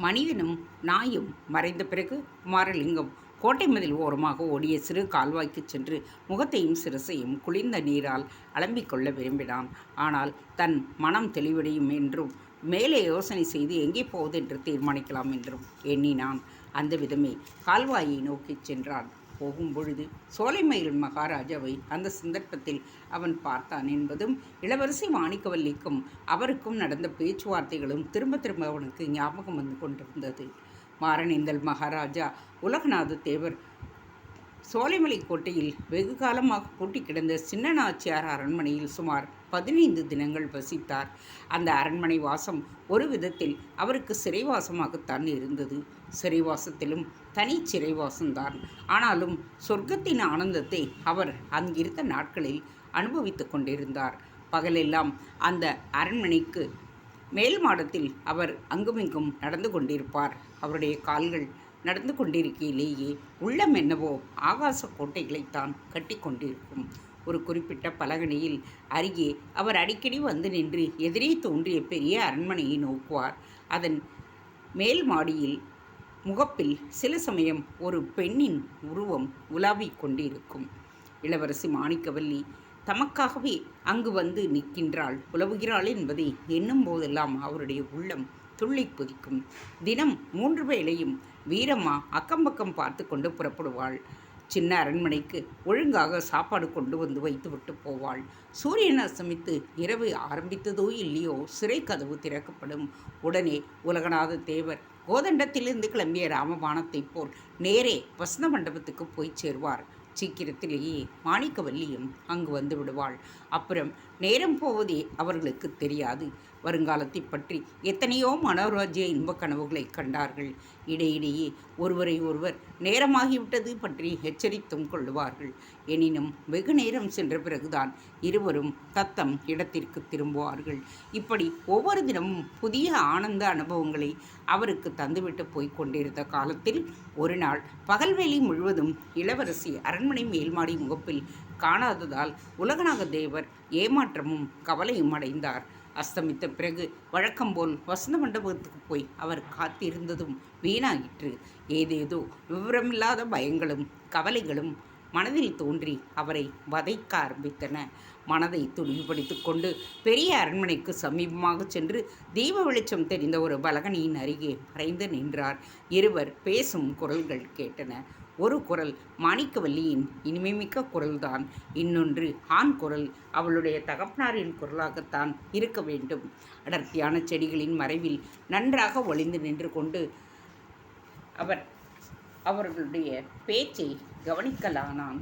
மனிதனும் நாயும் மறைந்த பிறகு குமாரலிங்கம் கோட்டை மதில் ஓரமாக ஓடிய சிறு கால்வாய்க்குச் சென்று முகத்தையும் சிரசையும் குளிர்ந்த நீரால் அலம்பிக் கொள்ள விரும்பினான். ஆனால் தன் மனம் தெளிவடையும் என்றும் மேலே யோசனை செய்து எங்கே போவதென்று தீர்மானிக்கலாம் என்றும் எண்ணினான். அந்த விதமே கால்வாயை நோக்கிச் சென்றான். போகும்பொழுது சோலைமயில் மகாராஜாவை அந்த சந்தர்ப்பத்தில் அவன் பார்த்தான் என்பதும் இளவரசி மாணிக்கவல்லிக்கும் அவருக்கும் நடந்த பேச்சுவார்த்தைகளும் திரும்ப திரும்ப அவனுக்கு ஞாபகம் வந்து கொண்டிருந்தது. மாரணேந்தல் மகாராஜா உலகநாத தேவர் சோலைமலை கோட்டையில் வெகு காலமாக பூட்டி கிடந்த சின்ன நாச்சியார் அரண்மனையில் சுமார் 15 தினங்கள் வசித்தார். அந்த அரண்மனை வாசம் ஒரு விதத்தில் அவருக்கு சிறைவாசமாகத்தான் இருந்தது. சிறைவாசத்திலும் தனி சிறைவாசம்தான். ஆனாலும் சொர்க்கத்தின் ஆனந்தத்தை அவர் அங்கிருந்த நாட்களில் அனுபவித்து கொண்டிருந்தார். பகலெல்லாம் அந்த அரண்மனைக்கு மேல் மாடத்தில் அவர் அங்குமிங்கும் நடந்து கொண்டிருப்பார். அவருடைய கால்கள் நடந்து கொண்டிருக்கையிலேயே உள்ளம் என்னவோ ஆகாச கோட்டைகளைத்தான் கட்டி கொண்டிருக்கும். ஒரு குறிப்பிட்ட பலகணியில் அருகே அவர் அடிக்கடி வந்து நின்று எதிரே தோன்றிய பெரிய அரண்மனையை நோக்குவார். அதன் மேல் மாடியில் முகப்பில் சில சமயம் ஒரு பெண்ணின் உருவம் உலாவிக் கொண்டிருக்கும். இளவரசி மாணிக்கவல்லி தமக்காகவே அங்கு வந்து நிற்கின்றாள், உலவுகிறாள் என்பதை எண்ணும் போதெல்லாம் அவருடைய உள்ளம் துள்ளி குதிக்கும். தினம் 3 வேளையும் வீரம்மா அக்கம்பக்கம் பார்த்து கொண்டு புறப்படுவாள். சின்ன அரண்மனைக்கு ஒழுங்காக சாப்பாடு கொண்டு வந்து வைத்துவிட்டு போவாள். சூரியன் அஸ்தமித்து இரவு ஆரம்பித்ததோ இல்லையோ சிறை கதவு திறக்கப்படும். உடனே உலகநாத தேவர் கோதண்டத்திலிருந்து கிளம்பிய ராமபாணத்தைப் போல் நேரே வசந்த மண்டபத்துக்கு போய் சேருவார். சீக்கிரத்திலேயே மாணிக்கவல்லியும் அங்கு வந்து விடுவாள். அப்புறம் நேரம் போவதே அவர்களுக்கு தெரியாது. வருங்காலத்தை பற்றி எத்தனையோ மனோராஜ்ய இன்பக் கனவுகளை கண்டார்கள். இடையிடையே ஒருவரை ஒருவர் நேரமாகிவிட்டது பற்றி எச்சரித்தும் கொள்ளுவார்கள். எனினும் வெகு நேரம் சென்ற பிறகுதான் இருவரும் தத்தம் இடத்திற்கு திரும்புவார்கள். இப்படி ஒவ்வொரு தினமும் புதிய ஆனந்த அனுபவங்களை அவருக்கு தந்துவிட்டு போய்க் கொண்டிருந்த காலத்தில் ஒரு நாள் பகல்வேளை முழுவதும் இளவரசி அரண்மனை மேல்மாடி முகப்பில் காணாததால் உலகநாத தேவர் ஏமாற்றமும் கவலையும் அடைந்தார். அஸ்தமித்த பிறகு வழக்கம்போல் வசந்த மண்டபத்துக்கு போய் அவர் காத்திருந்ததும் வீணாயிற்று. ஏதேதோ விவரமில்லாத பயங்களும் கவலைகளும் மனதில் தோன்றி அவரை வதைக்க ஆரம்பித்தன. மனதை துணிவுபடுத்தி கொண்டு பெரிய அரண்மனைக்கு சமீபமாக சென்று தீப வெளிச்சம் தெரிந்த ஒரு பலகனியின் அருகே மறைந்து நின்றார். இருவர் பேசும் குரல்கள் கேட்டன. ஒரு குரல் மாணிக்கவல்லியின் இனிமைமிக்க குரல்தான். இன்னொன்று ஆண் குரல். அவளுடைய தகப்பனாரின் குரலாகத்தான் இருக்க வேண்டும். அடர்த்தியான செடிகளின் மறைவில் நன்றாக ஒளிந்து நின்று கொண்டு அவர்களுடைய பேச்சை கவனிக்கலானான்.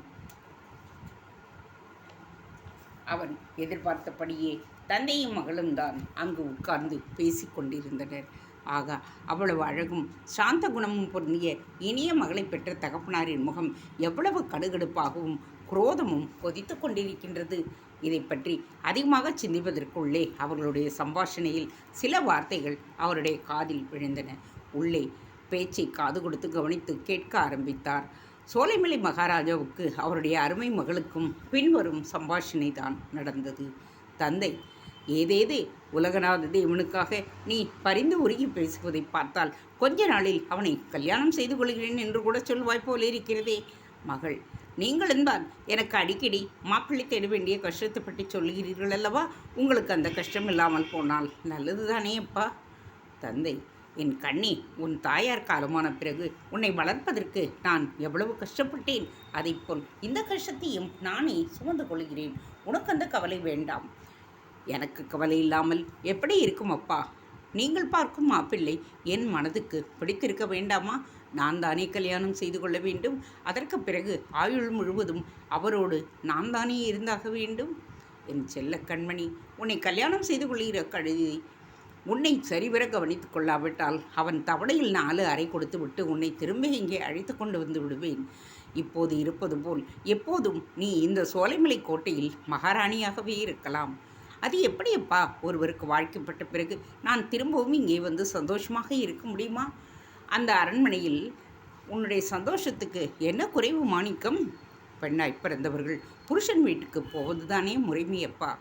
அவன் எதிர்பார்த்தபடியே தந்தையும் மகளும் தான் அங்கு உட்கார்ந்து பேசிக்கொண்டிருந்தனர். ஆகா, அவ்வளவு அழகும் சாந்த குணமும் பொருந்திய இனிய மகளை பெற்ற தகப்பனாரின் முகம் எவ்வளவு கடுகடுப்பாகவும் குரோதமும் கொதித்து கொண்டிருக்கின்றது. இதை பற்றி அதிகமாக சிந்திப்பதற்குள்ளே அவர்களுடைய சம்பாஷணையில் சில வார்த்தைகள் அவருடைய காதில் விழுந்தன. உள்ளே பேச்சை காது கொடுத்து கவனித்து கேட்க ஆரம்பித்தார். சோலைமலை மகாராஜாவுக்கு அவருடைய அருமை மகளுக்கும் பின்வரும் சம்பாஷணை தான் நடந்தது. தந்தை, ஏதேதே உலகநாத தேவனுக்காக நீ பரிந்து உருகி பேசுவதை பார்த்தால் கொஞ்ச நாளில் அவனை கல்யாணம் செய்து கொள்கிறேன் என்று கூட சொல்வாய் போல இருக்கிறதே. மகள், நீங்களும் தான் எனக்கு அடிக்கடி மாப்பிள்ளை தேட வேண்டிய கஷ்டத்தை பற்றி சொல்லுகிறீர்கள் அல்லவா? உங்களுக்கு அந்த கஷ்டம் இல்லாமல் போனால் நல்லது தானே அப்பா. தந்தை, என் கண்ணே, உன் தாயார் காலமான பிறகு உன்னை வளர்ப்பதற்கு நான் எவ்வளவு கஷ்டப்பட்டேன். அதைப்போல் இந்த கஷ்டத்தையும் நானே சுமந்து கொள்கிறேன். உனக்கு அந்த கவலை வேண்டாம். எனக்கு கவலை இல்லாமல் எப்படி இருக்கும் அப்பா? நீங்கள் பார்க்கும் மாப்பிள்ளை என் மனதுக்கு பிடித்திருக்க வேண்டாமா? நான் தானே கல்யாணம் செய்து கொள்ள வேண்டும். அதற்கு பிறகு ஆயுள் முழுவதும் அவரோடு நான் தானே இருந்தாக வேண்டும். என் செல்ல கண்மணி, உன்னை கல்யாணம் செய்து கொள்கிற கழுதை உன்னை சரிவர கவனித்து கொள்ளாவிட்டால் அவன் தவணையில் 4 அறை கொடுத்து விட்டு உன்னை திரும்ப இங்கே அழைத்து கொண்டு வந்து விடுவேன். இப்போது இருப்பது போல் எப்போதும் நீ இந்த சோலைமலை கோட்டையில் மகாராணியாகவே இருக்கலாம். அது எப்படியப்பா? ஒருவருக்கு வாழ்க்கைப்பட்ட பிறகு நான் திரும்பவும் இங்கே வந்து சந்தோஷமாக இருக்க முடியுமா? அந்த அரண்மனையில் உன்னுடைய சந்தோஷத்துக்கு என்ன குறைவு மாணிக்கம்? பெண்ணாய் பிறந்தவர்கள் புருஷன் வீட்டுக்கு போவது தானே முறைமையப்பா.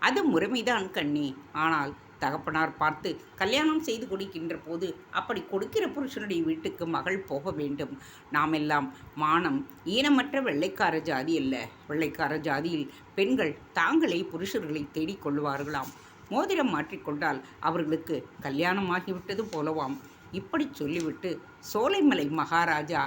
அது முறைமைதான் கண்ணே. ஆனால் தகப்பனார் பார்த்து கல்யாணம் செய்து கொடுக்கின்ற போது அப்படி கொடுக்கிற புருஷனுடைய வீட்டுக்கு மகள் போக வேண்டும். நாமெல்லாம் மானம் ஈனமற்ற வெள்ளைக்கார ஜாதி அல்ல. வெள்ளைக்கார ஜாதியில் பெண்கள் தாங்களே புருஷர்களை தேடிக்கொள்வார்களாம். மோதிரம் மாற்றிக்கொண்டால் அவர்களுக்கு கல்யாணமாகிவிட்டது போலவாம். இப்படி சொல்லிவிட்டு சோலைமலை மகாராஜா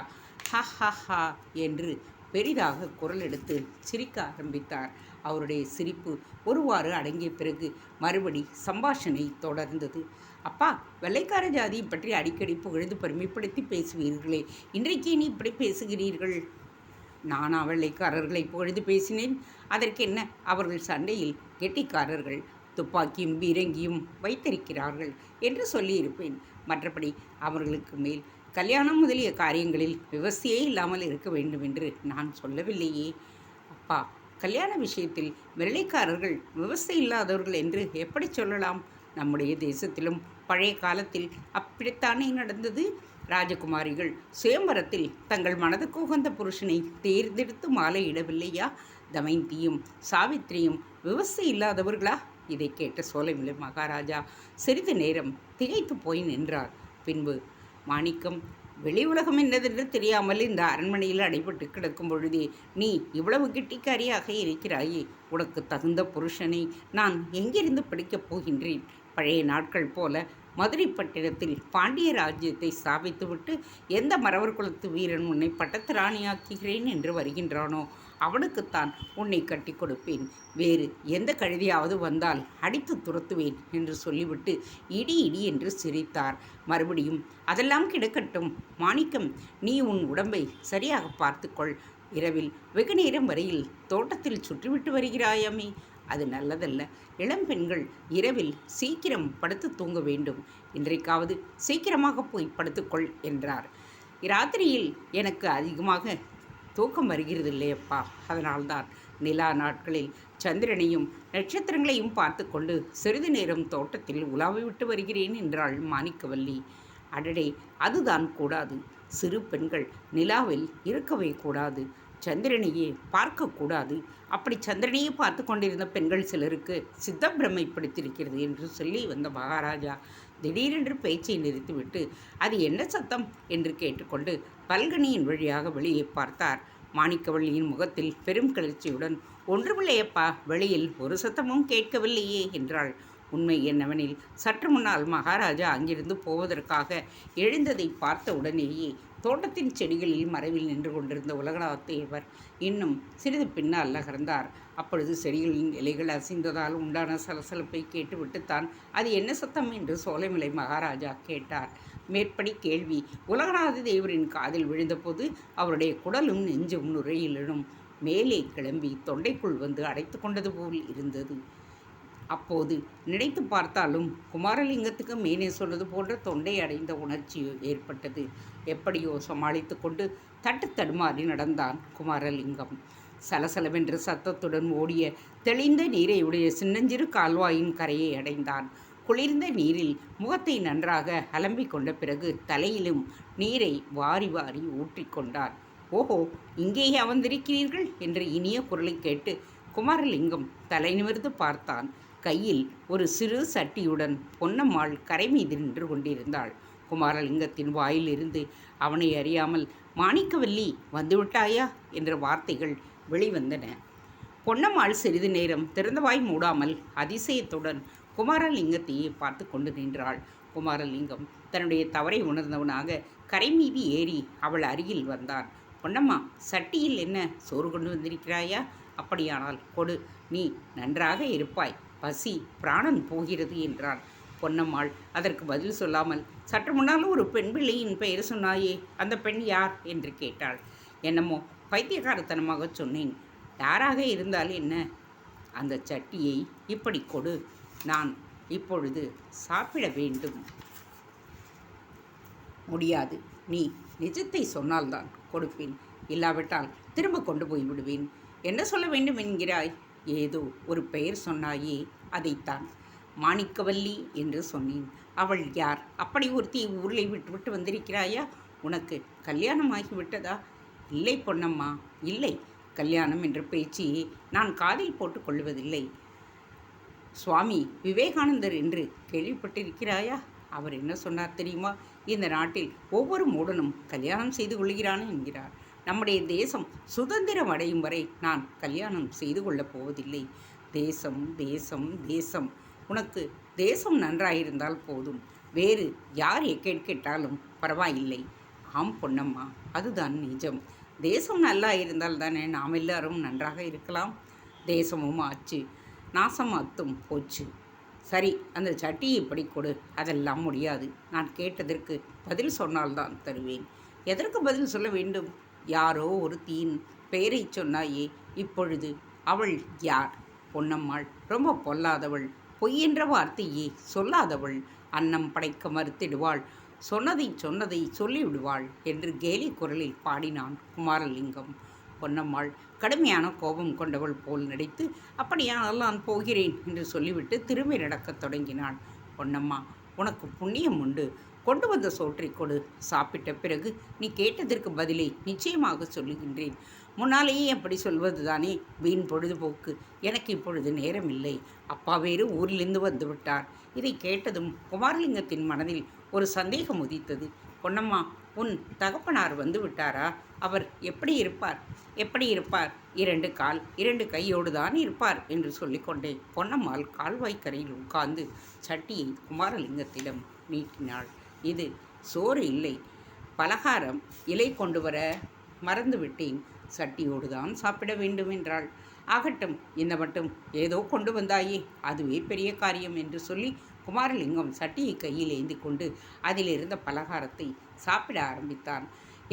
ஹ ஹ ஹா என்று பெரிதாக குரல் எடுத்து சிரிக்க ஆரம்பித்தார். அவருடைய சிரிப்பு ஒருவாறு அடங்கிய பிறகு மறுபடி சம்பாஷணை தொடர்ந்தது. அப்பா, வெள்ளைக்கார ஜாதியை பற்றி அடிக்கடி புகழ்ந்து பெருமைப்படுத்தி பேசுவீர்களே, இன்றைக்கு நீ இப்படி பேசுகிறீர்கள்? நானா வெள்ளைக்காரர்களை புகழ்ந்து பேசினேன்? அதற்கென்ன, அவர்கள் சண்டையில் கெட்டிக்காரர்கள், துப்பாக்கியும் பீரங்கியும் வைத்திருக்கிறார்கள் என்று சொல்லியிருப்பேன். மற்றபடி அவர்களுக்கு மேல் கல்யாணம் முதலிய காரியங்களில் விவசாயே இல்லாமல் இருக்க வேண்டும் என்று நான் சொல்லவில்லையே. அப்பா, கல்யாண விஷயத்தில் வெள்ளைக்காரர்கள் விவசாய இல்லாதவர்கள் என்று எப்படி சொல்லலாம்? நம்முடைய தேசத்திலும் பழைய காலத்தில் அப்படித்தானே நடந்தது. ராஜகுமாரிகள் சுயம்பரத்தில் தங்கள் மனதுக்கு உகந்த புருஷனை தேர்ந்தெடுத்து மாலையிடவில்லையா? தமயந்தியும் சாவித்திரியும் விவசாய இல்லாதவர்களா? இதை கேட்ட சோலைமலை மகாராஜா சிறிது நேரம் திகைத்து போய் நின்றார். பின்பு, மாணிக்கம், வெளி உலகம் என்னதென்று தெரியாமல் இந்த அரண்மனையில் அடைபட்டு கிடக்கும் பொழுதே நீ இவ்வளவு கெட்டிக்காரியாக இருக்கிறாயே, உனக்கு தகுந்த புருஷனை நான் எங்கிருந்து பிடிக்கப் போகின்றேன்? பழைய நாட்கள் போல மதுரை பட்டினத்தில் பாண்டிய ராஜ்யத்தை ஸ்தாபித்துவிட்டு எந்த மறவர் குலத்து வீரன் உன்னை பட்டத்து ராணியாக்குகிறேன் என்று வருகின்றானோ அவனுக்குத்தான் உன்னை கட்டி கொடுப்பேன். வேறு எந்த கழுதியாவது வந்தால் அடித்து துரத்துவேன் என்று சொல்லிவிட்டு இடி இடி என்று சிரித்தார். மறுபடியும், அதெல்லாம் கிடக்கட்டும் மாணிக்கம், நீ உன் உடம்பை சரியாக பார்த்துக்கொள். இரவில் வெகு நேரம் வரையில் தோட்டத்தில் சுற்றிவிட்டு வருகிறாயாமே, அது நல்லதல்ல. இளம்பெண்கள் இரவில் சீக்கிரம் படுத்து தூங்க வேண்டும். இன்றைக்காவது சீக்கிரமாக போய் படுத்துக்கொள் என்றார். இராத்திரியில் எனக்கு அதிகமாக தூக்கம் வருகிறது இல்லையப்பா, அதனால்தான் நிலா நாட்களில் சந்திரனையும் நட்சத்திரங்களையும் பார்த்து கொண்டு சிறிது நேரம் தோட்டத்தில் உலாவி விட்டு வருகிறேன் என்றாள் மாணிக்கவல்லி. அடடே, அதுதான் கூடாது. சிறு பெண்கள் நிலாவில் இருக்கவே கூடாது, சந்திரனையே பார்க்கக்கூடாது. அப்படி சந்திரனையே பார்த்து கொண்டிருந்த பெண்கள் சிலருக்கு சித்தப்பிரமை பிடித்திருக்கிறது என்று சொல்லி வந்த மகாராஜா திடீரென்று பேச்சை நிறுத்திவிட்டு, அது என்ன சத்தம் என்று கேட்டுக்கொண்டு பல்கனியின் வழியாக வெளியே பார்த்தார். மாணிக்கவல்லியின் முகத்தில் பெரும் கிளர்ச்சியுடன், ஒன்றுமில்லையப்பா, வெளியில் ஒரு சத்தமும் கேட்கவில்லையே என்றாள். உண்மை என்னவெனில், சற்று முன்னால் மகாராஜா அங்கிருந்து போவதற்காக எழுந்ததை பார்த்த உடனேயே தோட்டத்தின் செடிகளில் மறைவில் நின்று கொண்டிருந்த உலகநாதத்தேவர் இன்னும் சிறிது பின்னால் நகர்ந்தார். அப்பொழுது செடிகளின் இலைகள் அசைந்ததால் உண்டான சலசலப்பை கேட்டுவிட்டுத்தான் அது என்ன சத்தம் என்று சோலைமலை மகாராஜா கேட்டார். மேற்படி கேள்வி உலகநாத தேவரின் காதில் விழுந்தபோது அவருடைய குடலும் நெஞ்சும் நுரையிலும் மேலே கிளம்பி தொண்டைக்குள் வந்து அடைத்து கொண்டது போல் இருந்தது. அப்போது நினைத்து பார்த்தாலும் குமாரலிங்கத்துக்கு மேனே சொல்வது போன்ற தொண்டை அடைந்த உணர்ச்சி ஏற்பட்டது. எப்படியோ சமாளித்து கொண்டு தட்டு தடுமாறி நடந்தான் குமாரலிங்கம். சலசலவென்ற சத்தத்துடன் ஓடிய தெளிந்த நீரை உடைய சின்னஞ்சிறு கால்வாயின் கரையை அடைந்தான். குளிர்ந்த நீரில் முகத்தை நன்றாக அலம்பிக் கொண்ட பிறகு தலையிலும் நீரை வாரி வாரி ஊற்றிக்கொண்டான். ஓஹோ, இங்கேயே வந்திருக்கிறீர்கள் என்ற இனிய குரலை கேட்டு குமாரலிங்கம் தலை நிமிர்ந்து பார்த்தான். கையில் ஒரு சிறு சட்டியுடன் பொன்னம்மாள் கரை மீது நின்று கொண்டிருந்தாள். குமாரலிங்கத்தின் வாயிலிருந்து அவனை அறியாமல், மாணிக்கவல்லி வந்துவிட்டாயா என்ற வார்த்தைகள் வெளிவந்தன. பொன்னம்மாள் சிறிது நேரம் திறந்தவாய் மூடாமல் அதிசயத்துடன் குமாரலிங்கத்தையே பார்த்து கொண்டு நின்றாள். குமாரலிங்கம் தன்னுடைய தவறை உணர்ந்தவனாக கரை மீது ஏறி அவள் அருகில் வந்தான். பொன்னம்மா, சட்டியில் என்ன சோறு கொண்டு வந்திருக்கிறாயா? அப்படியானால் கொடு, நீ நன்றாக இருப்பாய், பசி பிராணன் போகிறது என்றான். பொன்னம்மாள் அதற்கு பதில் சொல்லாமல், சற்று முன்னால் ஒரு பெண் பிள்ளையின் பெயர் சொன்னாயே, அந்த பெண் யார் என்று கேட்டாள். என்னமோ பைத்தியக்காரத்தனமாக சொன்னேன். யாராக இருந்தால் என்ன? அந்த சட்டியை இப்படி கொடு, நான் இப்பொழுது சாப்பிட வேண்டும். முடியாது, நீ நிஜத்தை சொன்னால்தான் கொடுப்பேன், இல்லாவிட்டால் திரும்ப கொண்டு போய் விடுவேன். என்ன சொல்ல வேண்டும் என்கிறாய்? ஏதோ ஒரு பெயர் சொன்னாயே, அதைத்தான். மாணிக்கவல்லி என்று சொன்னேன். அவள் யார்? அப்படி ஒருத்தி ஊரில் விட்டு வந்திருக்கிறாயா? உனக்கு கல்யாணமாகிவிட்டதா? இல்லை பொன்னம்மா, இல்லை. கல்யாணம் என்ற பேச்சையே நான் காதில் போட்டுக்கொள்வதில்லை. சுவாமி விவேகானந்தர் என்று கேள்விப்பட்டிருக்கிறாயா? அவர் என்ன சொன்னார் தெரியுமா? இந்த நாட்டில் ஒவ்வொரு மூடனும் கல்யாணம் செய்து கொள்கிறான் என்கிறார். நம்முடைய தேசம் சுதந்திரம் அடையும் வரை நான் கல்யாணம் செய்து கொள்ளப் போவதில்லை. தேசம் தேசம் தேசம். உனக்கு தேசம் நன்றாயிருந்தால் போதும். வேறு யார் கேட்டாலும் பரவாயில்லை. ஆம் பொன்னம்மா, அதுதான் நிஜம். தேசம் நல்லா இருந்தால் தானே நாம் எல்லாரும் நன்றாக இருக்கலாம். தேசமும் ஆச்சு, நாசம் அத்தும் போச்சு. சரி, அந்த சட்டியை இப்படி கொடு. அதெல்லாம் முடியாது. நான் கேட்டதற்கு பதில் சொன்னால்தான் தருவேன். எதற்கு பதில் சொல்ல வேண்டும்? யாரோ ஒரு தீன் பெயரை சொன்னாயே, இப்பொழுது அவள் யார்? பொன்னம்மாள் ரொம்ப பொல்லாதவள். பொய்யென்ற வார்த்தையே சொல்லாதவள். அன்னம் படைக்க மறுத்திடுவாள். சொன்னதை சொல்லிவிடுவாள் என்று கேலி குரலில் பாடினான் குமாரலிங்கம். பொன்னம்மாள் கடுமையான கோபம் கொண்டவள் போல் நடித்து, அப்படியானால் நான் போகிறேன் என்று சொல்லிவிட்டு திரும்பி நடக்கத் தொடங்கினாள். பொன்னம்மா, உனக்கு புண்ணியம் உண்டு. கொண்டு வந்த சோற்றை கொடு. சாப்பிட்ட பிறகு நீ கேட்டதற்கு பதிலை நிச்சயமாக சொல்லுகின்றேன். முன்னாலேயே அப்படி சொல்வது தானே வீண் பொழுதுபோக்கு. எனக்கு இப்பொழுது நேரமில்லை. அப்பா வேறு ஊரிலிருந்து வந்து விட்டார். இதை கேட்டதும் குமாரலிங்கத்தின் மனதில் ஒரு சந்தேகம் உதித்தது. பொன்னம்மா, உன் தகப்பனார் வந்து விட்டாரா? அவர் எப்படி இருப்பார்? எப்படி இருப்பார்? 2 கால் 2 கையோடு தான் இருப்பார் என்று சொல்லிக்கொண்டே பொன்னம்மாள் கால்வாய்க்கரையில் உட்கார்ந்து சட்டியை குமாரலிங்கத்திடம் நீட்டினாள். இது சோறு இல்லை, பலகாரம். இலை கொண்டு வர மறந்துவிட்டேன். சட்டியோடு தான் சாப்பிட வேண்டும் என்றாள். ஆகட்டும், இந்த மட்டும் ஏதோ கொண்டு வந்தாயே, அதுவே பெரிய காரியம் என்று சொல்லி குமாரலிங்கம் சட்டியை கையில் ஏந்தி கொண்டு அதில் இருந்த பலகாரத்தை சாப்பிட ஆரம்பித்தான்.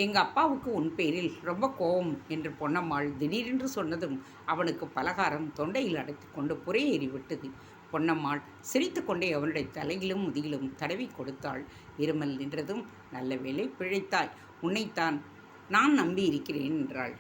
எங்கள் அப்பாவுக்கு உன் பேரில் ரொம்ப கோபம் என்று பொன்னம்மாள் திடீரென்று சொன்னதும் அவனுக்கு பலகாரம் தொண்டையில் அடைத்து கொண்டு புறையேறி விட்டது. பொன்னம்மாள் சிரித்து கொண்டே அவனுடைய தலையிலும் முதுகிலும் தடவி கொடுத்தாள். இருமல் நின்றதும், நல்ல வேளை பிழைத்தாய், உன்னைத்தான் நான் நம்பி இருக்கிறேன் என்றாள்.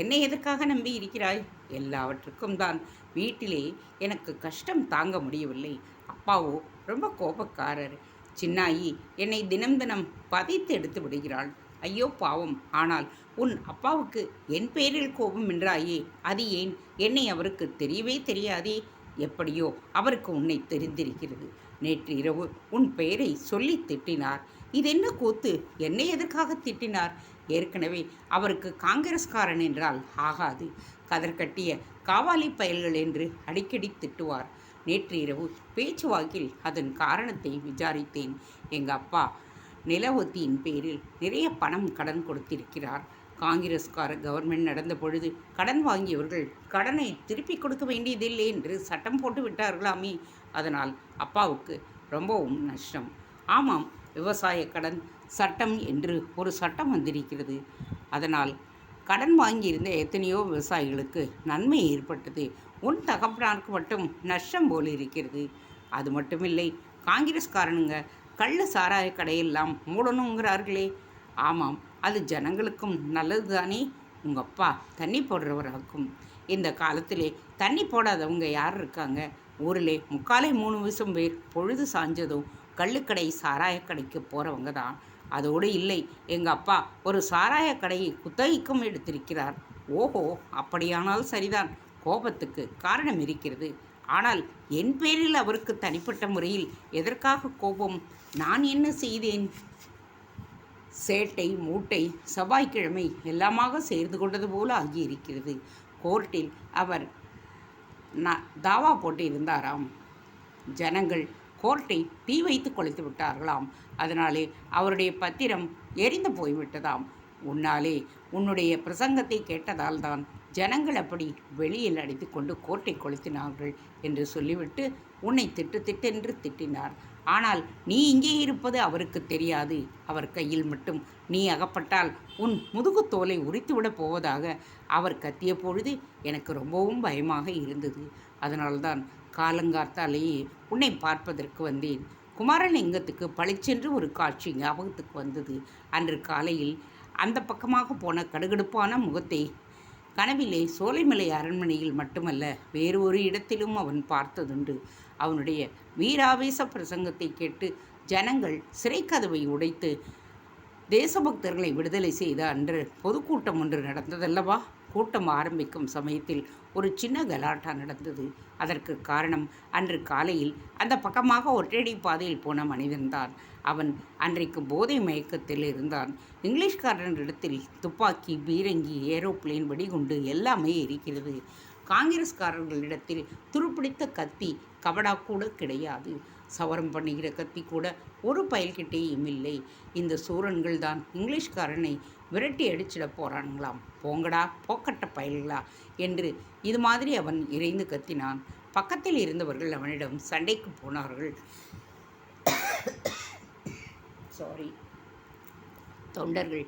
என்னை எதற்காக நம்பி இருக்கிறாய்? எல்லாவற்றுக்கும் தான். வீட்டிலே எனக்கு கஷ்டம் தாங்க முடியவில்லை. அப்பாவோ ரொம்ப கோபக்காரர். சின்னாயி என்னை தினம் தினம் பதைத்து எடுத்து விடுகிறாள். ஐயோ பாவம். ஆனால் உன் அப்பாவுக்கு என் பேரில் கோபம் என்றாயே, அது ஏன்? என்னை அவருக்கு தெரியவே தெரியாதே. எப்படியோ அவருக்கு உன்னை தெரிந்திருக்கிறது. நேற்று இரவு உன் பெயரை சொல்லி திட்டினார். இதென்ன கூத்து? என்னை எதற்காக திட்டினார்? ஏற்கனவே அவருக்கு காங்கிரஸ்காரன் என்றால் ஆகாது, கதற்கட்டிய காவாலி பயல்கள் என்று அடிக்கடி திட்டுவார். நேற்று இரவு பேச்சுவாக்கில் அதன் காரணத்தை விசாரித்தேன். எங்கள் அப்பா நிலவொத்தியின் பேரில் நிறைய பணம் கடன் கொடுத்திருக்கிறார். காங்கிரஸ்கார கவர்மெண்ட் நடந்த பொழுது கடன் வாங்கியவர்கள் கடனை திருப்பி கொடுக்க வேண்டியதில்லை என்று சட்டம் போட்டு விட்டார்களாமே. அதனால் அப்பாவுக்கு ரொம்பவும் நஷ்டம். ஆமாம், விவசாய கடன் சட்டம் என்று ஒரு சட்டம் வந்திருக்கிறது. அதனால் கடன் வாங்கியிருந்த எத்தனையோ விவசாயிகளுக்கு நன்மை ஏற்பட்டது. உன் தகப்பனாருக்கு மட்டும் நஷ்டம் போல் இருக்கிறது. அது மட்டுமில்லை, காங்கிரஸ்காரனுங்க கள்ள சாராய கடையெல்லாம் மூடணுங்கிறார்களே. ஆமாம், அது ஜனங்களுக்கும் நல்லது தானே. உங்கள் அப்பா தண்ணி போடுறவராக்கும். இந்த காலத்திலே தண்ணி போடாதவங்க யார் இருக்காங்க? ஊரில் 3/4 பேர் பொழுது சாஞ்சதும் கள்ளுக்கடை சாராய கடைக்கு போகிறவங்க தான். அதோடு இல்லை, எங்கள் அப்பா ஒரு சாராய கடையை குத்தகைக்கும் எடுத்திருக்கிறார். ஓஹோ, அப்படியானால் சரிதான். கோபத்துக்கு காரணம் இருக்கிறது. ஆனால் என் பேரில் அவருக்கு தனிப்பட்ட முறையில் எதற்காக கோபம்? நான் என்ன செய்தேன்? சேட்டை மூட்டை செவ்வாய்க்கிழமை எல்லாமாக சேர்ந்து கொண்டது போல ஆகியிருக்கிறது. கோர்ட்டில் அவர் தாவா போட்டு இருந்தாராம். ஜனங்கள் கோர்ட்டை தீ வைத்து கொளுத்து விட்டார்களாம். அதனாலே அவருடைய பத்திரம் எரிந்து போய்விட்டதாம். உன்னாலே உன்னுடைய பிரசங்கத்தை கேட்டதால் தான் ஜனங்கள் அப்படி வெளியில் அடித்து கொண்டு கோர்ட்டை கொளுத்தினார்கள் என்று சொல்லிவிட்டு உன்னை திட்டென்று திட்டினார். ஆனால் நீ இங்கே இருப்பது அவருக்கு தெரியாது. அவர் கையில் மட்டும் நீ அகப்பட்டால் உன் முதுகு தோலை உரித்துவிடப் போவதாக அவர் கத்திய பொழுது எனக்கு ரொம்பவும் பயமாக இருந்தது. அதனால்தான் காலங்காத்தாலேயே உன்னை பார்ப்பதற்கு வந்தேன். குமாரலிங்கத்துக்கு பளிச்சென்று ஒரு காட்சி ஞாபகத்துக்கு வந்தது. அன்று காலையில் அந்த பக்கமாக போன கடுகடுப்பான முகத்தை கனவிலே சோலைமலை அரண்மனையில் மட்டுமல்ல, வேறு ஒரு இடத்திலும் அவன் பார்த்ததுண்டு. அவனுடைய வீராவேச பிரசங்கத்தை கேட்டு ஜனங்கள் சிறைக்கதவை உடைத்து தேசபக்தர்களை விடுதலை செய்த அன்று பொதுக்கூட்டம் ஒன்று நடந்ததல்லவா? கூட்டம் ஆரம்பிக்கும் சமயத்தில் ஒரு சின்ன கலாட்டா நடந்தது. அதற்கு காரணம் அன்று காலையில் அந்த பக்கமாக ஒற்றையடி பாதையில் போன மனிதன்தான். அவன் அன்றைக்கு போதை மயக்கத்தில் இருந்தான். இங்கிலீஷ்காரனிடத்தில் துப்பாக்கி, பீரங்கி, ஏரோப்ளேன், வெடிகுண்டு எல்லாமே இருக்கிறது. காங்கிரஸ்காரர்களிடத்தில் துருப்பிடித்த கத்தி, கபடா கூட கிடையாது. சவரம் பண்ணுகிற கத்தி கூட ஒரு பயல்கிட்டேயும் இல்லை. இந்த சூரன்கள் தான் இங்கிலீஷ்காரனை விரட்டி அடிச்சிட போறானுங்களாம். போங்கடா போக்கட்ட பயல்களா என்று இது மாதிரி அவன் இறைந்து கத்தினான். பக்கத்தில் இருந்தவர்கள் அவனிடம் சண்டைக்கு போனார்கள். தொண்டர்கள்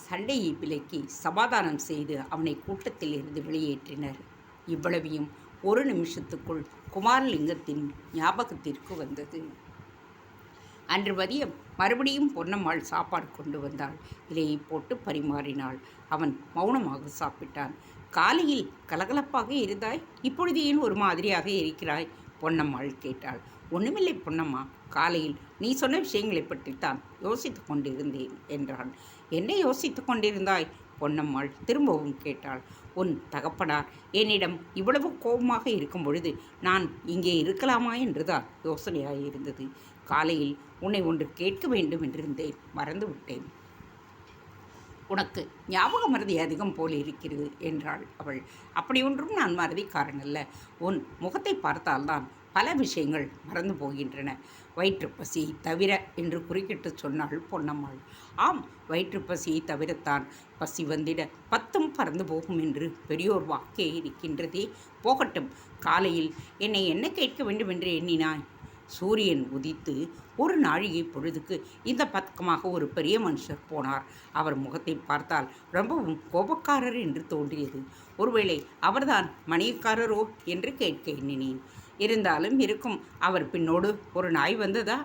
சண்டையை விலக்கி சமாதானம் செய்து அவனை கூட்டத்தில் இருந்து வெளியேற்றினர். இவ்வளவையும் ஒரு நிமிஷத்துக்குள் குமாரலிங்கத்தின் ஞாபகத்திற்கு வந்தது. அன்று மதியம் மறுபடியும் பொன்னம்மாள் சாப்பாடு கொண்டு வந்தாள். இலையை போட்டு பரிமாறினாள். அவன் மௌனமாக சாப்பிட்டான். காலையில் கலகலப்பாக இருந்தாய், இப்பொழுது ஏன் ஒரு மாதிரியாக இருக்கிறாய்? பொன்னம்மாள் கேட்டாள். ஒன்றுமில்லை பொன்னம்மா, காலையில் நீ சொன்ன விஷயங்களை பற்றித்தான் யோசித்து கொண்டிருந்தேன் என்றான். என்ன யோசித்து கொண்டிருந்தாய்? பொன்னம்மாள் திரும்பவும் கேட்டாள். உன் தகப்பனார் என்னிடம் இவ்வளவு கோபமாக இருக்கும் பொழுது நான் இங்கே இருக்கலாமா என்றுதான் யோசனையாயிருந்தது. காலையில் உன்னை ஒன்று கேட்க வேண்டும் என்றிருந்தேன், மறந்துவிட்டேன். உனக்கு ஞாபக மறதி அதிகம் போல் இருக்கிறது என்றாள் அவள். அப்படி ஒன்றும் நான் மறதிக்காரனல்ல. உன் முகத்தை பார்த்தால்தான் பல விஷயங்கள் மறந்து போகின்றன. வயிற்றுப்பசியை தவிர என்று குறுக்கிட்டு சொன்னாள் பொன்னம்மாள். ஆம், வயிற்றுப்பசியை தவிரத்தான். பசி வந்திட 10ம் பறந்து போகும் என்று பெரியோர் வாக்கே இருக்கின்றதே. போகட்டும், காலையில் என்னை என்ன கேட்க வேண்டும் என்று எண்ணினாய்? சூரியன் உதித்து ஒரு நாழிகை பொழுதுக்கு இந்த பக்கமாக ஒரு பெரிய மனுஷர் போனார். அவர் முகத்தை பார்த்தால் ரொம்பவும் கோபக்காரர் என்று தோன்றியது. ஒருவேளை அவர்தான் மணியக்காரரோ என்று கேட்க எண்ணினேன். இருந்தாலும் இருக்கும். அவர் பின்னோடு ஒரு நாய் வந்ததா?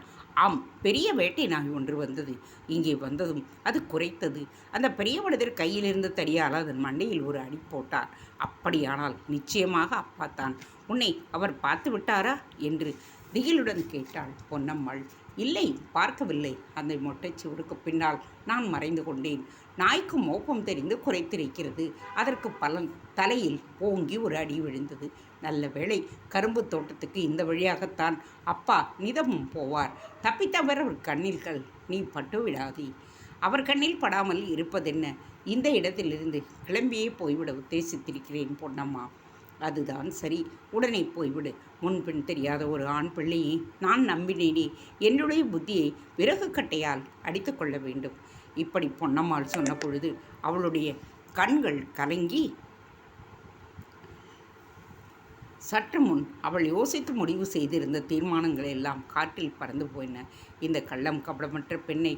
ஆம், பெரிய வேட்டை நாய் ஒன்று வந்தது. இங்கே வந்ததும் அது குரைத்தது. அந்த பெரிய மனிதர் கையிலிருந்து தடியால் அதன் மண்டையில் ஒரு அடி போட்டார். அப்படியானால் நிச்சயமாக அப்பாத்தான். உன்னை அவர் பார்த்து விட்டாரா என்று திகிலுடன் கேட்டாள் பொன்னம்மாள். இல்லை, பார்க்கவில்லை. அந்த மொட்டைச்சுவருக்கு பின்னால் நான் மறைந்து கொண்டேன். நாய்க்கு மோப்பம் தெரிந்து குறைத்திருக்கிறது. அதற்கு பலன் தலையில் ஓங்கி ஒரு அடி விழுந்தது. நல்ல வேளை, கரும்பு தோட்டத்துக்கு இந்த வழியாகத்தான் அப்பா நிதமும் போவார். தப்பித்தவர் அவர் கண்ணில்கள் நீ பட்டு விடாதே. அவர் கண்ணில் படாமல் இருப்பதென்ன? இந்த இடத்திலிருந்து கிளம்பியே போய்விட உத்தேசித்திருக்கிறேன் பொன்னம்மா. அதுதான் சரி, உடனே போய்விடு. முன்பின் தெரியாத ஒரு ஆண் பிள்ளையை நான் நம்பினேனே. என்னுடைய புத்தியை விறகு கட்டையால் அடித்து கொள்ள வேண்டும். இப்படி பொன்னம்மாள் சொன்ன பொழுது அவளுடைய கண்கள் கலங்கி சற்று முன் அவள் யோசித்து முடிவு செய்திருந்த தீர்மானங்கள் எல்லாம் காற்றில் பறந்து போயின. இந்த கள்ளம் கபடமற்ற பெண்ணை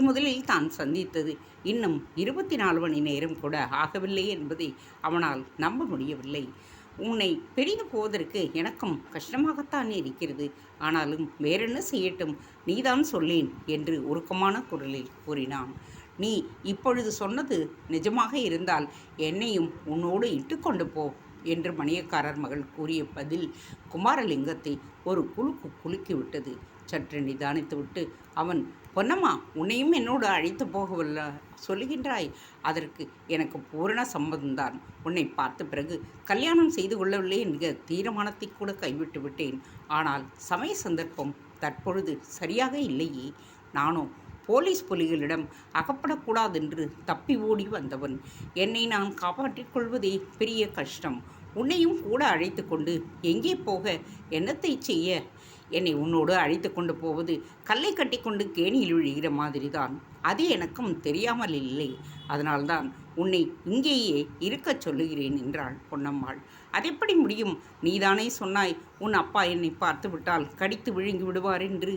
முதலில் தான் சந்தித்தது இன்னும் 24 மணி நேரம் கூட ஆகவில்லை என்பதை அவனால் நம்ப முடியவில்லை. உன்னை பிரிந்து போவதற்கு எனக்கும் கஷ்டமாகத்தான் இருக்கிறது. ஆனாலும் வேறென்ன செய்யட்டும், நீதான் சொல்லேன் என்று உருக்கமான குரலில் கூறினான். நீ இப்பொழுது சொன்னது நிஜமாக இருந்தால் என்னையும் உன்னோடு இட்டுக்கொண்டு போ என்று மணியக்காரர் மகள் கூறிய பதில் குமாரலிங்கத்தை ஒரு குலுக்கு குலுக்கிவிட்டது. சற்று நிதானித்துவிட்டு அவன், பொன்னம்மா, உன்னையும் என்னோடு அழைத்து போகவல்ல சொல்லுகின்றாய்? அதற்கு எனக்கு பூரண சம்மதம்தான். உன்னை பார்த்த பிறகு கல்யாணம் செய்து கொள்ளவில்லை என்கிற தீர்மானத்தை கூட கைவிட்டு விட்டேன். ஆனால் சமய சந்தர்ப்பம் தற்பொழுது சரியாக இல்லையே. நானோ போலீஸ் புலிகளிடம் அகப்படக்கூடாதென்று தப்பி ஓடி வந்தவன். என்னை நான் காப்பாற்றிக் கொள்வதே பெரிய கஷ்டம். உன்னையும் கூட அழைத்து கொண்டு எங்கே போக, என்னத்தை செய்ய? என்னை உன்னோடு அழைத்து கொண்டு போவது கல்லை கட்டி கொண்டு கேணியில் விழுகிற மாதிரி தான். அது எனக்கும் தெரியாமல் இல்லை. அதனால்தான் உன்னை இங்கேயே இருக்கச் சொல்லுகிறேன் என்றாள் பொன்னம்மாள். அதெப்படி முடியும்? நீதானே சொன்னாய், உன் அப்பா என்னை பார்த்து விட்டால் கடித்து விழுங்கி விடுவார் என்று.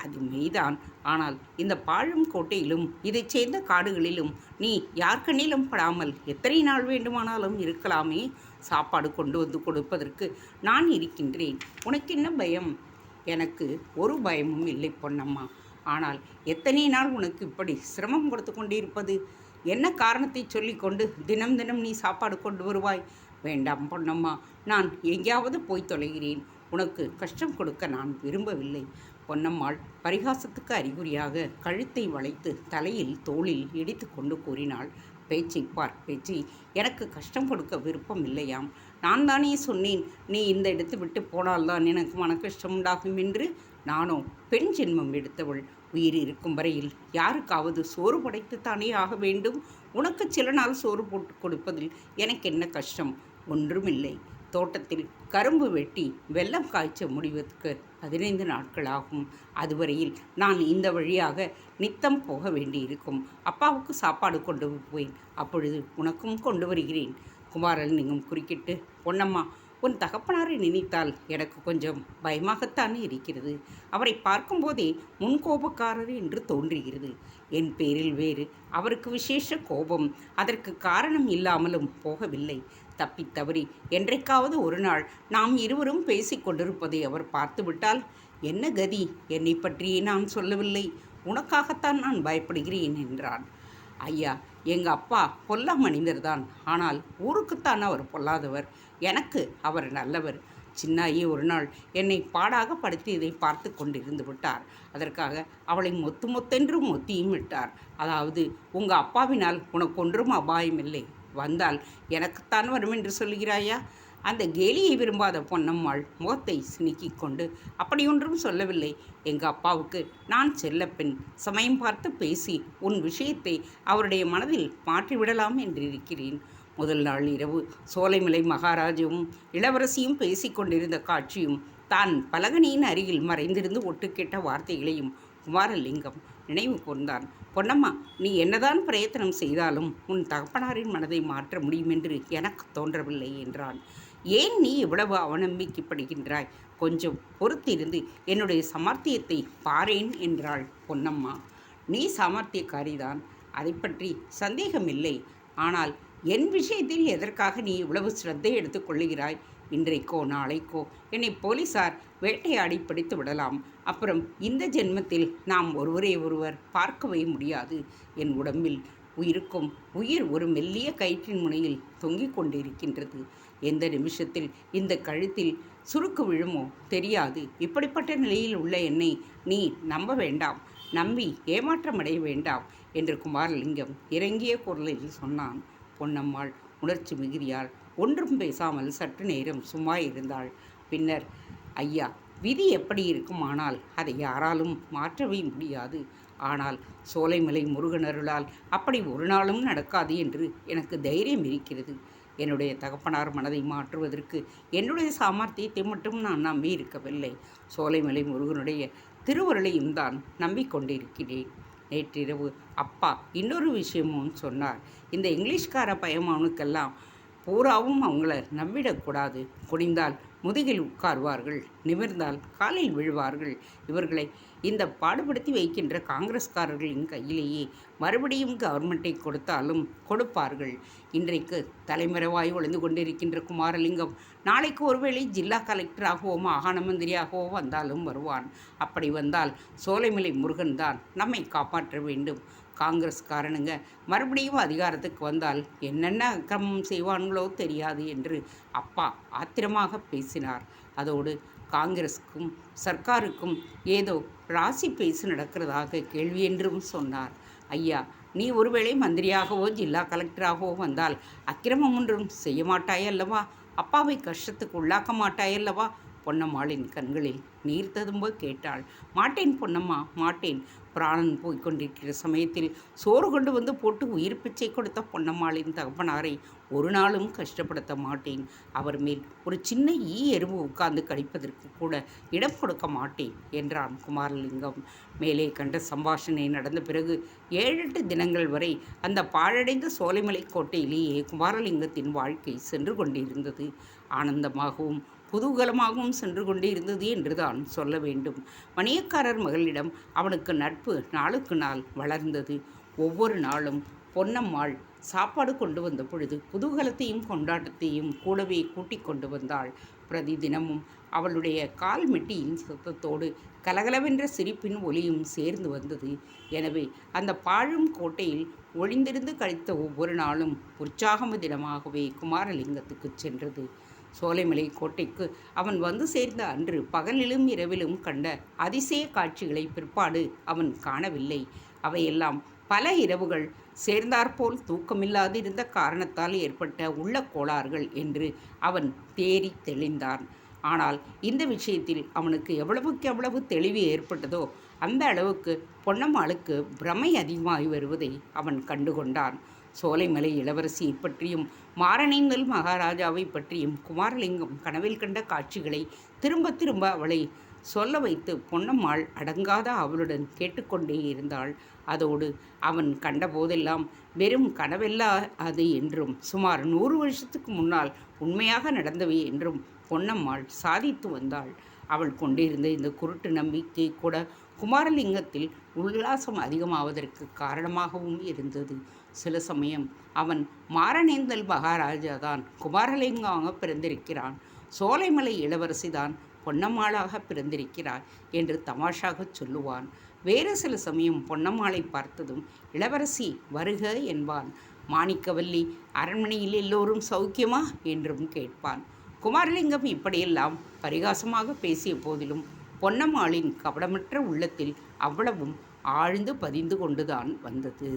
அது மெய்தான். ஆனால் இந்த பாழும் கோட்டையிலும் இதைச் சேர்ந்த காடுகளிலும் நீ யார் கண்ணிலும் படாமல் எத்தனை நாள் வேண்டுமானாலும் இருக்கலாமே. சாப்பாடு கொண்டு வந்து கொடுப்பதற்கு நான் இருக்கின்றேன். உனக்கு என்ன பயம்? எனக்கு ஒரு பயமும் இல்லை பொன்னம்மா. ஆனால் எத்தனை நாள் உனக்கு இப்படி சிரமம் கொடுத்து கொண்டிருப்பது? என்ன காரணத்தை சொல்லிக்கொண்டு தினம் தினம் நீ சாப்பாடு கொண்டு வருவாய்? வேண்டாம் பொன்னம்மா, நான் எங்கேயாவது போய் தொலைகிறேன். உனக்கு கஷ்டம் கொடுக்க நான் விரும்பவில்லை. பொன்னம்மாள் பரிகாசத்துக்கு அறிகுறியாக கழுத்தை வளைத்து தலையில் தோளில் இடித்து கொண்டு கூறினாள். பேச்சை பார் பேச்சு எனக்கு கஷ்டம் கொடுக்க விருப்பம் இல்லையாம். நான் தானே சொன்னேன், நீ இந்த இடத்தை விட்டு போனால்தான் எனக்கு மன கஷ்டம் உண்டாகும் என்று. நானோ பெண் ஜென்மம் எடுத்தவள். உயிர் இருக்கும் வரையில் யாருக்காவது சோறு படைத்துத்தானே ஆக வேண்டும். உனக்கு சில நாள் சோறு போட்டு கொடுப்பதில் எனக்கு என்ன கஷ்டம்? ஒன்றுமில்லை. தோட்டத்தில் கரும்பு வெட்டி வெல்லம் காய்ச்ச முடிவதற்கு 15 நாட்கள் ஆகும். அதுவரையில் நான் இந்த வழியாக நித்தம் போக வேண்டியிருக்கும். அப்பாவுக்கு சாப்பாடு கொண்டு போவேன். அப்பொழுது உனக்கும் கொண்டு வருகிறேன். குமாரலிங்கம் குறுக்கிட்டு, பொன்னம்மா, உன் தகப்பனாரை நினைத்தால் எனக்கு கொஞ்சம் பயமாகத்தானே இருக்கிறது. அவரை பார்க்கும்போதே முன்கோபக்காரர் என்று தோன்றுகிறது. என் பேரில் வேறு, அவருக்கு விசேஷ கோபம். அதற்கு காரணம் இல்லாமலும் போகவில்லை. தப்பித்தவறி என்றைக்காவது ஒரு நாள் நாம் இருவரும் பேசிக் கொண்டிருப்பதை அவர் பார்த்துவிட்டால் என்ன கதி? என்னை பற்றியே நான் சொல்லவில்லை. உனக்காகத்தான் நான் பயப்படுகிறேன் என்றான். ஐயா, எங்கள் அப்பா பொல்லா மனிதர்தான். ஆனால் ஊருக்குத்தான் அவர் பொல்லாதவர். எனக்கு அவர் நல்லவர். சின்னாயி ஒரு நாள் என்னை பாடாக படுத்தியதை பார்த்து கொண்டிருந்து விட்டார். அதற்காக அவளை மொத்து மொத்தென்று மொத்தியும் விட்டார். அதாவது, உங்கள் அப்பாவினால் உனக்கு ஒன்றும் அபாயமில்லை. வந்தால் எனக்குத்தான் வரும் என்று சொல்கிறாயா? அந்த கேலியை விரும்பாத பொன்னம்மாள் முகத்தை சினுக்கிக் கொண்டு, அப்படியொன்றும் சொல்லவில்லை. எங்கள் அப்பாவுக்கு நான் செல்லப்பெண். சமயம் பார்த்து பேசி உன் விஷயத்தை அவருடைய மனதில் மாற்றிவிடலாம் என்றிருக்கிறேன். முதல் நாள் இரவு சோலைமலை மகாராஜாவும் இளவரசியும் பேசிக்கொண்டிருந்த காட்சியும் தான் பலகனியின் அருகில் மறைந்திருந்து ஒட்டுக்கேட்ட வார்த்தைகளையும் குமாரலிங்கம் நினைவு கூர்ந்தான். பொன்னம்மா, நீ என்னதான் பிரயத்தனம் செய்தாலும் உன் தகப்பனாரின் மனதை மாற்ற முடியும் என்று எனக்கு தோன்றவில்லை என்றான். ஏன் நீ இவ்வளவு அவநம்பிக்கைப்படுகின்றாய்? கொஞ்சம் பொறுத்திருந்து என்னுடைய சாமர்த்தியத்தை பாரேன் என்றாள் பொன்னம்மா. நீ சாமர்த்தியக்காரிதான், அதை பற்றி சந்தேகமில்லை. ஆனால் என் விஷயத்தில் எதற்காக நீ இவ்வளவு சிரத்தை எடுத்துக்கொள்ளுகிறாய்? இன்றைக்கோ நாளைக்கோ என்னை போலீசார் வேட்டையாடி பிடித்து விடலாம். அப்புறம் இந்த ஜென்மத்தில் நாம் ஒருவரை ஒருவர் பார்க்கவே முடியாது. என் உடம்பில் உயிருக்கும் உயிர் ஒரு மெல்லிய கயிற்றின் முனையில் தொங்கிக் கொண்டிருக்கின்றது. எந்த நிமிஷத்தில் இந்த கழுத்தில் சுருக்கு விழுமோ தெரியாது. இப்படிப்பட்ட நிலையில் உள்ள என்னை நீ நம்ப வேண்டாம், நம்பி ஏமாற்றமடைய வேண்டாம் என்று குமாரலிங்கம் இறங்கிய குரலில் சொன்னான். பொன்னம்மாள் உணர்ச்சி மிகுதியால் ஒன்றும் பேசாமல் சற்று நேரம் சும்மா இருந்தாள். பின்னர், ஐயா, விதி எப்படி இருக்குமானால் அதை யாராலும் மாற்றவே முடியாது. ஆனால் சோலைமலை முருகனருளால் அப்படி ஒரு நாளும் நடக்காது என்று எனக்கு தைரியம் இருக்கிறது. என்னுடைய தகப்பனார் மனதை மாற்றுவதற்கு என்னுடைய சாமர்த்தியத்தை மட்டும் நான் நம்பி இருக்கவில்லை. சோலைமலை முருகனுடைய திருவருளையும் தான் நம்பிக்கொண்டிருக்கிறேன். நேற்றிரவு அப்பா இன்னொரு விஷயமும் சொன்னார். இந்த இங்கிலீஷ்கார பயமானுக்கெல்லாம் பூராவும் அவங்கள நம்பிடக்கூடாது. குனிந்தால் முதுகில் உட்கார்வார்கள், நிமிர்ந்தால் காலில் விழுவார்கள். இவர்களை இந்த பாடுபடுத்தி வைக்கின்ற காங்கிரஸ்காரர்களின் கையிலேயே மறுபடியும் கவர்மெண்ட்டை கொடுத்தாலும் கொடுப்பார்கள். இன்றைக்கு தலைமறைவாய் ஒளிந்து கொண்டிருக்கின்ற குமாரலிங்கம் நாளைக்கு ஒருவேளை ஜில்லா கலெக்டராகவோ மாகாண மந்திரியாகவோ வந்தாலும் வருவான். அப்படி வந்தால் சோலைமலை முருகன் தான் நம்மை காப்பாற்ற வேண்டும். காங்கிரஸ்காரனுங்க மறுபடியும் அதிகாரத்துக்கு வந்தால் என்னென்ன அக்கிரமம் செய்வான்களோ தெரியாது என்று அப்பா ஆத்திரமாக பேசினார். அதோடு காங்கிரஸுக்கும் சர்க்காருக்கும் ஏதோ ராசி பேசி நடக்கிறதாக கேள்வி என்றும் சொன்னார். ஐயா, நீ ஒருவேளை மந்திரியாகவோ ஜில்லா கலெக்டராகவோ வந்தால் அக்கிரமம் ஒன்றும் செய்ய மாட்டாயல்லவா? அப்பாவை கஷ்டத்துக்கு உள்ளாக்க மாட்டாயல்லவா? பொன்னம்மாளின் கண்களில் நீர் ததும்ப கேட்டாள். மாட்டேன் பொன்னம்மா, மாட்டேன். பிராணன் போய்கொண்டிருக்கிற சமயத்தில் சோறு கொண்டு வந்து போட்டு உயிர் பிச்சை கொடுத்த பொன்னம்மாளின் தகப்பனாரை ஒரு நாளும் கஷ்டப்படுத்த மாட்டேன். அவர் மேல் ஒரு சின்ன எறும்பு உட்கார்ந்து கடிப்பதற்கு கூட இடம் கொடுக்க மாட்டேன் என்றான் குமாரலிங்கம். மேலே கண்ட சம்பாஷணை நடந்த பிறகு 7-8 தினங்கள் வரை அந்த பாழடைந்த சோலைமலை கோட்டையிலேயே குமாரலிங்கத்தின் வாழ்க்கை சென்று கொண்டிருந்தது. ஆனந்தமாகவும் குதூகலமாகவும் சென்று கொண்டே இருந்தது என்றுதான் சொல்ல வேண்டும். மணியக்காரர் மகளிடம் அவனுக்கு நட்பு நாளுக்கு நாள் வளர்ந்தது. ஒவ்வொரு நாளும் பொன்னம்மாள் சாப்பாடு கொண்டு வந்த பொழுது குதூகலத்தையும் கொண்டாட்டத்தையும் கூடவே கூட்டிக் கொண்டு வந்தாள். பிரதி தினமும் அவளுடைய கால் மெட்டியின் சத்தத்தோடு கலகலவென்ற சிரிப்பின் ஒலியும் சேர்ந்து வந்தது. எனவே அந்த பாழும் கோட்டையில் ஒளிந்திருந்து கழித்த ஒவ்வொரு நாளும் உற்சாகம தினமாகவே குமாரலிங்கத்துக்கு சென்றது. சோலைமலை கோட்டைக்கு அவன் வந்து சேர்ந்த அன்று பகலிலும் இரவிலும் கண்ட அதிசய காட்சிகளை பிற்பாடு அவன் காணவில்லை. அவையெல்லாம் பல இரவுகள் சேர்ந்தாற்போல் தூக்கமில்லாதிருந்த காரணத்தால் ஏற்பட்ட உள்ள கோளாறுகள் என்று அவன் தேறி தெளிந்தான். ஆனால் இந்த விஷயத்தில் அவனுக்கு எவ்வளவுக்கு எவ்வளவு தெளிவு ஏற்பட்டதோ அந்த அளவுக்கு பொன்னம்மாளுக்கு பிரமை அதிகமாகி வருவதை அவன் கண்டுகொண்டான். சோலைமலை இளவரசியை பற்றியும் மாரணேந்தல் மகாராஜாவை பற்றியும் குமாரலிங்கம் கனவில் கண்ட காட்சிகளை திரும்ப திரும்ப அவளை சொல்ல வைத்து பொன்னம்மாள் அடங்காத அவளுடன் கேட்டுக்கொண்டே இருந்தாள். அதோடு அவன் கண்டபோதெல்லாம் வெறும் கனவெல்லா அது என்றும் சுமார் 100 வருஷத்துக்கு முன்னால் உண்மையாக நடந்தவை என்றும் பொன்னம்மாள் சாதித்து வந்தாள். அவள் கொண்டிருந்த இந்த குருட்டு நம்பிக்கை கூட குமாரலிங்கத்தில் உல்லாசம் அதிகமாவதற்கு காரணமாகவும் இருந்தது. சில சமயம் அவன் மாரணேந்தல் மகாராஜாதான் குமாரலிங்கமாக பிறந்திருக்கிறான், சோலைமலை இளவரசிதான் பொன்னம்மாளாக பிறந்திருக்கிறார் என்று தமாஷாக சொல்லுவான். வேறு சில சமயம் பொன்னம்மாளை பார்த்ததும் இளவரசி வருக என்பான். மாணிக்கவல்லி அரண்மனையில் எல்லோரும் சௌக்கியமா என்றும் கேட்பான். குமாரலிங்கம் இப்படியெல்லாம் பரிகாசமாக பேசிய போதிலும் பொன்னம்மாளின் கபடமற்ற உள்ளத்தில் அவ்வளவும் ஆழ்ந்து பதிந்து கொண்டுதான் வந்தது.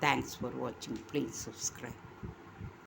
தேங்க்ஸ் ஃபார் வாட்சிங். Please subscribe.